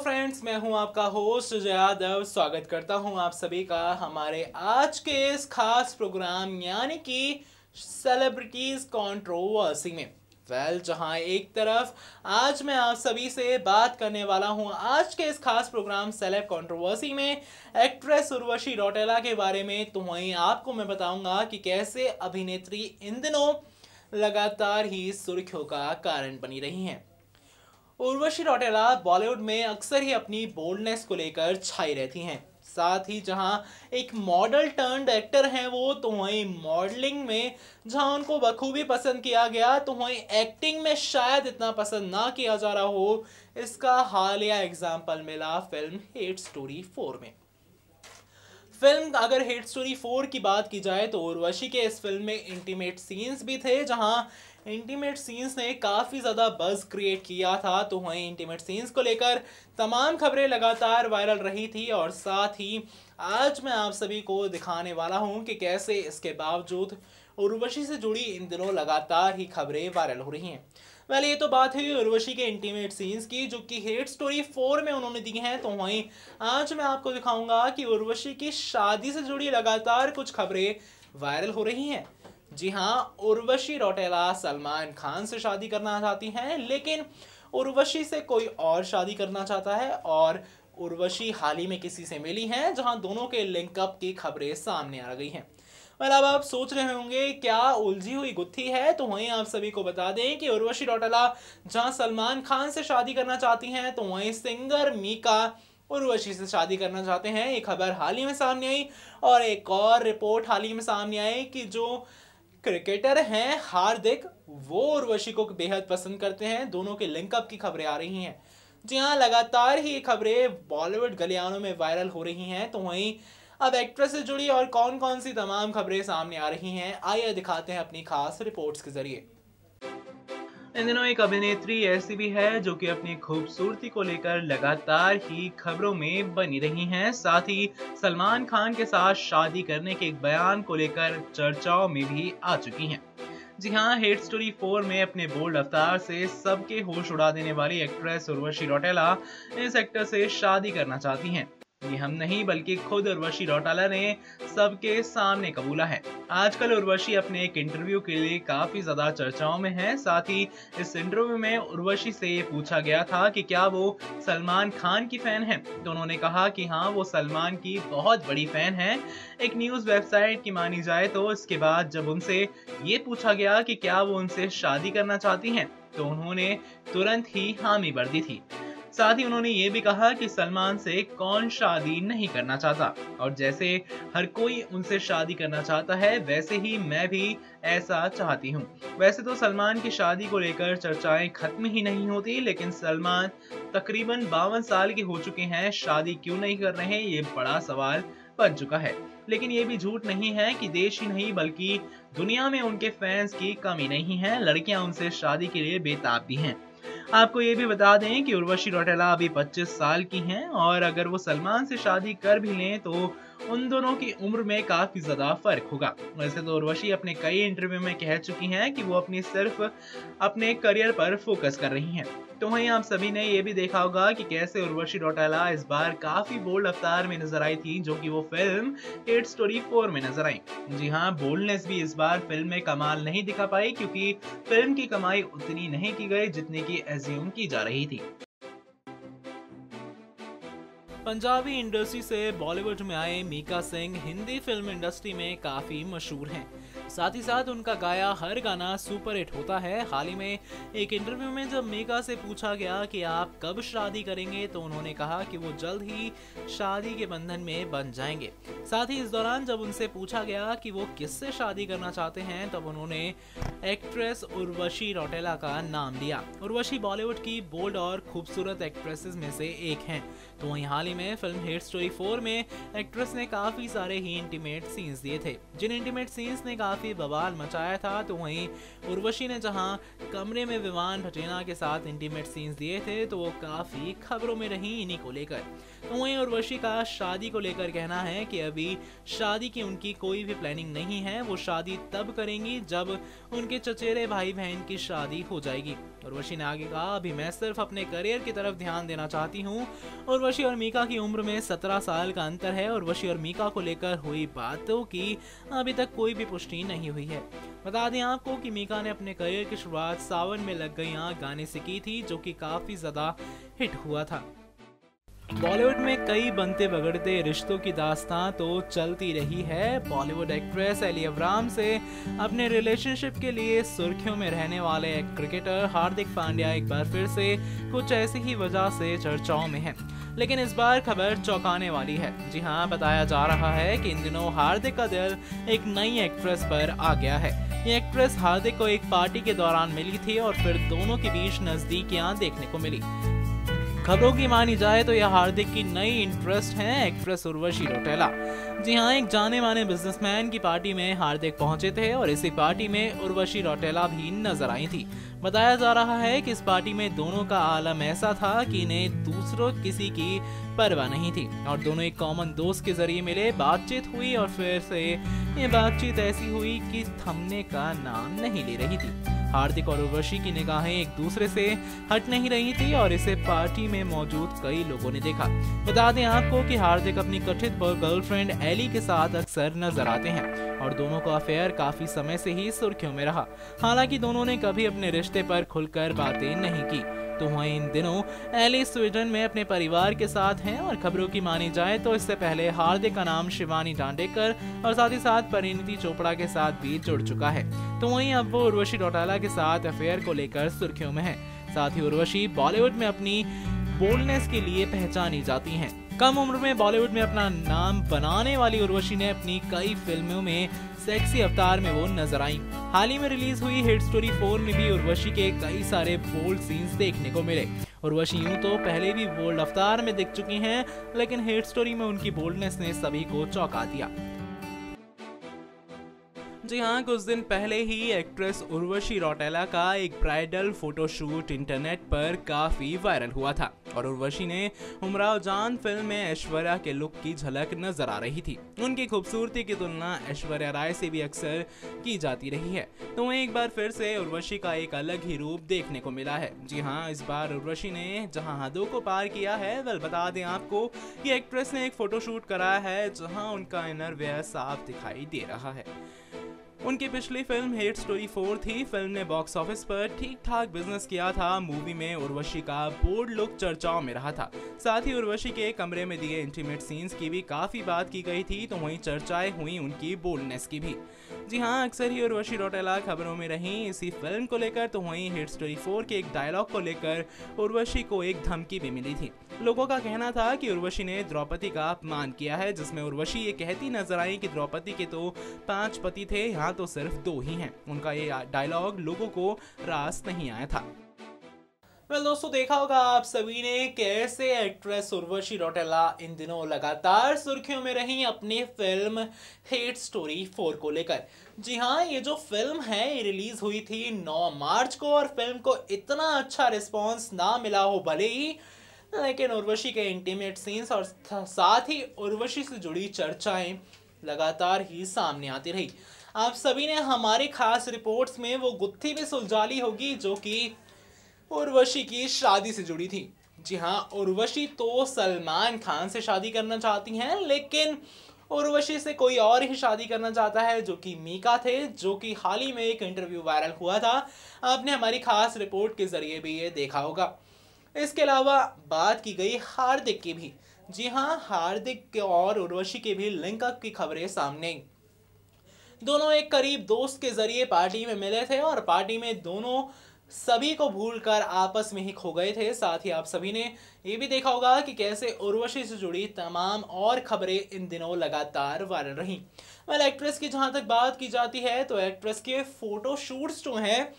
Friends, मैं हूं आपका होस्ट अजय यादव। स्वागत करता हूं आप सभी का हमारे आज के इस खास प्रोग्राम यानी कि सेलिब्रिटीज कंट्रोवर्सी में। जहां एक तरफ आज मैं आप सभी से बात करने वाला हूं आज के इस खास प्रोग्राम सेलेब कंट्रोवर्सी में एक्ट्रेस उर्वशी रौटेला के बारे में, तो वहीं आपको मैं बताऊंगा कि कैसे अभिनेत्री इन दिनों लगातार ही सुर्खियों का कारण बनी रही हैं। उर्वशी रौटेला बॉलीवुड में अक्सर ही अपनी बोल्डनेस को लेकर छाई रहती हैं। साथ ही जहां एक मॉडल टर्न्ड एक्टर हैं वो, तो वहीं मॉडलिंग में जहां उनको बखूबी पसंद किया गया, तो वहीं एक्टिंग में शायद इतना पसंद ना किया जा रहा हो। इसका हालिया एग्जाम्पल मिला फिल्म हेट स्टोरी 4 में। फिल्म अगर हेट स्टोरी 4 की बात की जाए तो उर्वशी के इस फिल्म में इंटीमेट सीन्स भी थे, जहां इंटीमेट सीन्स ने काफ़ी ज़्यादा बज़ क्रिएट किया था। तो वहीं इंटीमेट सीन्स को लेकर तमाम खबरें लगातार वायरल रही थी और साथ ही आज मैं आप सभी को दिखाने वाला हूं कि कैसे इसके बावजूद उर्वशी से जुड़ी इन दिनों लगातार ही खबरें वायरल हो रही हैं। ये तो बात हुई उर्वशी के इंटीमेट सीन्स की, जो कि हेट स्टोरी 4 में उन्होंने दी हैं। तो वहीं आज मैं आपको दिखाऊंगा कि उर्वशी की शादी से जुड़ी लगातार कुछ खबरें वायरल हो रही हैं। जी हाँ, उर्वशी रौटेला सलमान खान से शादी करना चाहती हैं, लेकिन उर्वशी से कोई और शादी करना चाहता है और उर्वशी हाल ही में किसी से मिली हैं, जहां दोनों के लिंकअप की खबरें सामने आ गई हैं। अब आप सोच रहे होंगे क्या उलझी हुई गुत्थी है, तो वहीं आप सभी को बता दें कि उर्वशी रौटेला जहां सलमान खान से शादी करना चाहती हैं, तो वहीं सिंगर मीका उर्वशी से शादी करना चाहते हैं। ये खबर हाल ही में सामने आई और एक और रिपोर्ट हाल ही में सामने आई कि जो क्रिकेटर हैं हार्दिक, वो उर्वशी को बेहद पसंद करते हैं। दोनों के लिंकअप की खबरें आ रही हैं। जी हाँ, लगातार ही ये खबरें बॉलीवुड गलियारों में वायरल हो रही हैं। तो वहीं अब एक्ट्रेस से जुड़ी और कौन कौन सी तमाम खबरें सामने आ रही हैं, आइए दिखाते हैं अपनी खास रिपोर्ट्स के जरिए। इन दिनों एक अभिनेत्री ऐसी भी है जो कि अपनी खूबसूरती को लेकर लगातार ही खबरों में बनी रही हैं। साथ ही सलमान खान के साथ शादी करने के एक बयान को लेकर चर्चाओं में भी आ चुकी हैं। जी हाँ, हेट स्टोरी 4 में अपने बोल्ड अवतार से सबके होश उड़ा देने वाली एक्ट्रेस उर्वशी रौटेला इस एक्टर से शादी करना चाहती हैं। ये हम नहीं बल्कि खुद उर्वशी रौटेला ने सबके सामने कबूला है। आजकल उर्वशी अपने एक इंटरव्यू के लिए काफी ज्यादा चर्चाओं में है। साथ ही इस इंटरव्यू में उर्वशी से ये पूछा गया था कि क्या वो सलमान खान की फैन है, तो उन्होंने कहा कि हाँ, वो सलमान की बहुत बड़ी फैन है। एक न्यूज वेबसाइट की मानी जाए तो इसके बाद जब उनसे ये पूछा गया कि क्या वो उनसे शादी करना चाहती हैं, तो उन्होंने तुरंत ही हामी भर दी थी। साथ ही उन्होंने ये भी कहा कि सलमान से कौन शादी नहीं करना चाहता, और जैसे हर कोई उनसे शादी करना चाहता है, वैसे ही मैं भी ऐसा चाहती हूँ। वैसे तो सलमान की शादी को लेकर चर्चाएं खत्म ही नहीं होती, लेकिन सलमान तकरीबन 52 साल के हो चुके हैं, शादी क्यों नहीं कर रहे, ये बड़ा सवाल बन चुका है। लेकिन ये भी झूठ नहीं है कि देश ही नहीं बल्कि दुनिया में उनके फैंस की कमी नहीं है। लड़कियां उनसे शादी के लिए बेताब भी हैं। आपको ये भी बता दें कि उर्वशी रौटेला अभी 25 साल की हैं और अगर वो सलमान से शादी कर भी लें तो उन दोनों की उम्र में काफी ज्यादा फर्क होगा। वैसे तो उर्वशी अपने कई इंटरव्यू में कह चुकी हैं कि वो सिर्फ अपने करियर पर फोकस कर रही हैं। तो वहीं आप सभी ने ये भी देखा होगा कि कैसे उर्वशी रौटेला इस बार काफी बोल्ड अवतार में नजर आई थी, जो कि वो फिल्म हेट स्टोरी 4 में नजर आई। जी हाँ, बोल्डनेस भी इस बार फिल्म में कमाल नहीं दिखा पाई, क्योंकि फिल्म की कमाई उतनी नहीं की गई जितनी की एज्यूम की जा रही थी। पंजाबी इंडस्ट्री से बॉलीवुड में आए मीका सिंह हिंदी फिल्म इंडस्ट्री में काफी मशहूर हैं। साथ ही साथ उनका गाया हर गाना सुपर हिट होता है। हाल ही में एक इंटरव्यू में जब मीका से पूछा गया कि आप कब शादी करेंगे, तो उन्होंने कहा कि वो जल्द ही शादी के बंधन में बंध जाएंगे। साथ ही इस दौरान जब उनसे पूछा गया कि वो किससे शादी करना चाहते हैं, तब उन्होंने एक्ट्रेस उर्वशी रौटेला का नाम लिया। उर्वशी बॉलीवुड की बोल्ड और खूबसूरत एक्ट्रेसेस में से एक हैं। तो वहीं हाल ही में फिल्म हिट स्टोरी 4 में एक्ट्रेस ने काफी सारे ही इंटीमेट सीन्स दिए थे, जिन इंटीमेट सीन्स ने काफी बवाल मचाया था। तो वहीं उर्वशी ने जहां कमरे में विवान भटेना के साथ इंटीमेट सीन्स दिए थे तो वो काफी खबरों में रही इन्हीं को लेकर। तो वहीं उर्वशी का शादी को लेकर कहना है कि अभी शादी की उनकी कोई भी प्लानिंग नहीं है, वो शादी तब करेंगी जब उनके चचेरे भाई बहन की शादी हो जाएगी। उर्वशी ने आगे कहा, अभी मैं सिर्फ अपने करियर की तरफ ध्यान देना चाहती हूँ। उर्वशी और मीका की उम्र में 17 साल का अंतर है। उर्वशी और मीका को लेकर हुई बातों की अभी तक कोई भी पुष्टि नहीं हुई है। बता दें आपको कि मीका ने अपने करियर की शुरुआत सावन में लग गई आंख गाने से की थी, जो कि काफी ज्यादा हिट हुआ था। बॉलीवुड में कई बनते बिगड़ते रिश्तों की दास्तां तो चलती रही है। बॉलीवुड एक्ट्रेस एली अब्राहम से अपने रिलेशनशिप के लिए सुर्खियों में रहने वाले क्रिकेटर हार्दिक पांड्या एक बार फिर से कुछ ऐसी ही वजह से चर्चाओं में हैं। लेकिन इस बार खबर चौंकाने वाली है। जी हाँ, बताया जा रहा है कि इन दिनों हार्दिक का दिल एक नई एक्ट्रेस पर आ गया है। ये एक्ट्रेस हार्दिक को एक पार्टी के दौरान मिली थी और फिर दोनों के बीच नजदीकियां देखने को मिली। खबरों की मानी जाए तो यह हार्दिक की नई इंटरेस्ट है एक्ट्रेस उर्वशी रौटेला। जी हाँ, एक जाने माने बिजनेसमैन की पार्टी में हार्दिक पहुंचे थे और इसी पार्टी में उर्वशी रौटेला भी नजर आई थी। बताया जा रहा है कि इस पार्टी में दोनों का आलम ऐसा था कि इन्हें दूसरों किसी की परवाह नहीं थी और दोनों एक कॉमन दोस्त के जरिए मिले, बातचीत हुई और फिर से ये बातचीत ऐसी हुई कि थमने का नाम नहीं ले रही थी। हार्दिक और उर्वशी की निगाहें एक दूसरे से हट नहीं रही थी और इसे पार्टी में मौजूद कई लोगों ने देखा। बता दें आपको कि हार्दिक अपनी कथित गर्लफ्रेंड एली के साथ अक्सर नजर आते हैं और दोनों का अफेयर काफी समय से ही सुर्खियों में रहा। हालांकि दोनों ने कभी अपने रिश्ते पर खुलकर बातें नहीं की। तो वहीं इन दिनों एली स्वीडन में अपने परिवार के साथ हैं और खबरों की मानी जाए तो इससे पहले हार्दिक का नाम शिवानी डांडेकर और साथ ही साथ परिणीति चोपड़ा के साथ भी जुड़ चुका है। तो वहीं अब वो उर्वशी रौटेला के साथ अफेयर को लेकर सुर्खियों में है। साथ ही उर्वशी बॉलीवुड में अपनी बोल्डनेस के लिए पहचानी जाती हैं। कम उम्र में बॉलीवुड में अपना नाम बनाने वाली उर्वशी ने अपनी कई फिल्मों में सेक्सी अवतार में वो नजर आई। हाल ही में रिलीज हुई हिट स्टोरी 4 में भी उर्वशी के कई सारे बोल्ड सीन्स देखने को मिले। उर्वशी यूं तो पहले भी बोल्ड अवतार में दिख चुकी हैं, लेकिन हिट स्टोरी में उनकी बोल्डनेस ने सभी को चौंका दिया। जी हाँ, कुछ दिन पहले ही एक्ट्रेस उर्वशी रौटेला का एक ब्राइडल फोटोशूट इंटरनेट पर काफी वायरल हुआ था और उर्वशी ने उमराव जान फिल्म में ऐश्वर्या के लुक की झलक नजर आ रही थी। उनकी खूबसूरती की तुलना ऐश्वर्या राय से भी अक्सर की जाती रही है। तो वहीं एक बार फिर से उर्वशी का एक अलग ही रूप देखने को मिला है। जी हाँ, इस बार उर्वशी ने जहां हदों को पार किया है, वेल बता दें आपको कि एक्ट्रेस ने एक फोटोशूट कराया है जहां उनका इनर वेयर साफ दिखाई दे रहा है। उनकी पिछली फिल्म हिट स्टोरी 4 थी। फिल्म ने बॉक्स ऑफिस पर ठीक ठाक बिजनेस किया था। मूवी में उर्वशी का बोल्ड लुक चर्चाओं में रहा था। साथ ही उर्वशी के कमरे में दिए इंटीमेट सीन्स की भी काफी बात की गई थी। तो वहीं चर्चाएं हुई उनकी बोल्डनेस की भी। जी हाँ, अक्सर ही उर्वशी रौटेला खबरों में रही इसी फिल्म को लेकर। तो वहीं हिट स्टोरी 4 के एक डायलॉग को लेकर उर्वशी को एक धमकी भी मिली थी। लोगों का कहना था कि उर्वशी ने द्रौपदी का अपमान किया है, जिसमें उर्वशी ये कहती नजर आई कि द्रौपदी के तो 5 पति थे, यहाँ तो सिर्फ 2 ही हैं। उनका ये डायलॉग लोगों को रास नहीं आया था। वेल दोस्तों, देखा होगा आप सभी ने कैसे एक्ट्रेस उर्वशी रौटेला इन दिनों लगातार सुर्खियों में रही अपनी फिल्म हिट स्टोरी 4 को लेकर। जी हाँ, ये जो फिल्म है ये रिलीज हुई थी 9 मार्च को और फिल्म को इतना अच्छा रिस्पॉन्स ना मिला हो भले ही, लेकिन उर्वशी के इंटीमेट सीन्स और साथ ही उर्वशी से जुड़ी चर्चाएं लगातार ही सामने आती रही। आप सभी ने हमारी खास रिपोर्ट्स में वो गुत्थी भी सुलझा ली होगी जो कि उर्वशी की शादी से जुड़ी थी। जी हाँ, उर्वशी तो सलमान खान से शादी करना चाहती हैं, लेकिन उर्वशी से कोई और ही शादी करना चाहता है जो कि मीका थे, जो कि हाल ही में एक इंटरव्यू वायरल हुआ था। आपने हमारी खास रिपोर्ट के जरिए भी ये देखा होगा। इसके अलावा बात की गई हार्दिक की भी। जी हाँ, हार्दिक और उर्वशी के भी लिंकअप की खबरें सामने आई। दोनों एक करीब दोस्त के जरिए पार्टी में मिले थे और पार्टी में दोनों सभी को भूलकर आपस में ही खो गए थे। साथ ही आप सभी ने ये भी देखा होगा कि कैसे उर्वशी से जुड़ी तमाम और खबरें इन दिनों लगातार वायरल रही। वेल, एक्ट्रेस की जहां तक बात की जाती है तो एक्ट्रेस के फोटो शूट्स जो हैं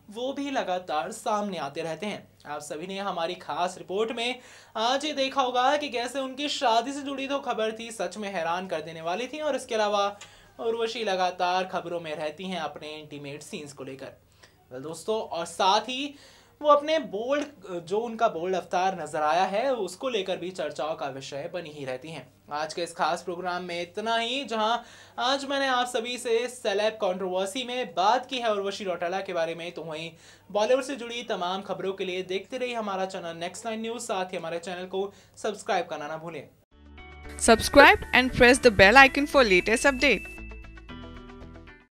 वो भी लगातार सामने आते रहते हैं। आप सभी ने हमारी खास रिपोर्ट में आज ये देखा होगा कि कैसे उनकी शादी से जुड़ी तो खबर थी, सच में हैरान कर देने वाली थी, और इसके अलावा उर्वशी लगातार खबरों में रहती हैं अपने इंटीमेट सीन्स को लेकर। दोस्तों, और साथ ही वो अपने बोल्ड, जो उनका बोल्ड अवतार नजर आया है, उसको लेकर भी चर्चाओं का विषय बनी ही रहती हैं। आज के इस खास प्रोग्राम में इतना ही, जहां आज मैंने आप सभी से सेलेब कंट्रोवर्सी में बात की है उर्वशी रौटेला के बारे में, तो वहीं बॉलीवुड से जुड़ी तमाम खबरों के लिए देखते रहिए हमारा चैनल नेक्स्ट लाइन न्यूज। साथ ही हमारे चैनल को सब्सक्राइब करना ना भूलें। Subscribe and press the bell icon for latest update.